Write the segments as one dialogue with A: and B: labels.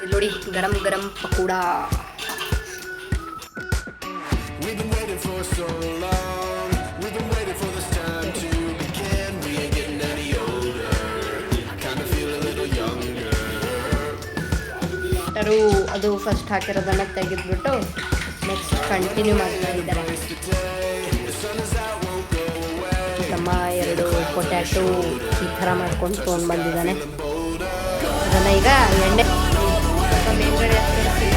A: ಇಲ್ಲಿ ನೋಡಿ ಗರಂ ಗರಂ ಪಕೋಡ. ಅದು ಫಸ್ಟ್ ಹಾಕಿರೋದನ್ನು ತೆಗೆದ್ಬಿಟ್ಟು ನೆಕ್ಸ್ಟ್ ಕಂಟಿನ್ಯೂ ಮಾಡ್ತಾ ಇದ್ದಾರೆ. ನಮ್ಮ 2 ಪೊಟ್ಯಾಟೊ ಈ ಥರ ಮಾಡ್ಕೊಂಡು ತೊಗೊಂಡು ಬಂದಿದ್ದಾನೆ. ಅದನ್ನು ಈಗ ಎಣ್ಣೆ ಮೇಲ್ಗಡೆ ಹಾಕ್ತಿರ್ತೀವಿ.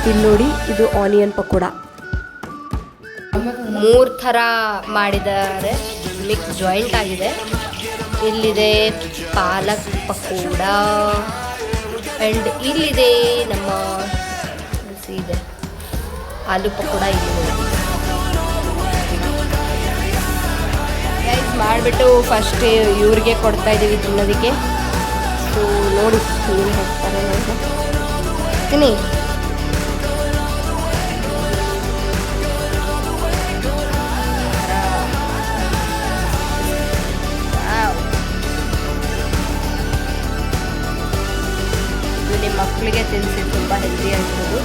A: ಇಲ್ಲಿ ನೋಡಿ, ಇದು ಆನಿಯನ್ ಪಕೋಡ 3 ಥರ ಮಾಡಿದ್ದಾರೆ, ಮಿಕ್ಸ್ ಜಾಯಿಂಟ್ ಆಗಿದೆ. ಇಲ್ಲಿದೆ ಪಾಲಕ್ ಪಕೋಡ ಆ್ಯಂಡ್ ಇಲ್ಲಿದೆ ನಮ್ಮ ಇದೆ ಆಲೂ ಪಕೋಡ. ಇಲ್ಲಿ ಗೈಸ್ ಮಾಡಿಬಿಟ್ಟು ಫಸ್ಟ್ ಇವ್ರಿಗೆ ಕೊಡ್ತಾ ಇದ್ದೀವಿ ತಿನ್ನೋದಕ್ಕೆ. ಸೊ ನೋಡಿ ಏನು ಹಾಕ್ತಾರೆ ನೋಡ್ತೀನಿ. ಮಕ್ಕಳಿಗೆ ತಿನ್ನಿಸಿ ತುಂಬ ಹೆಲ್ದಿ ಆಗಿರೋದು.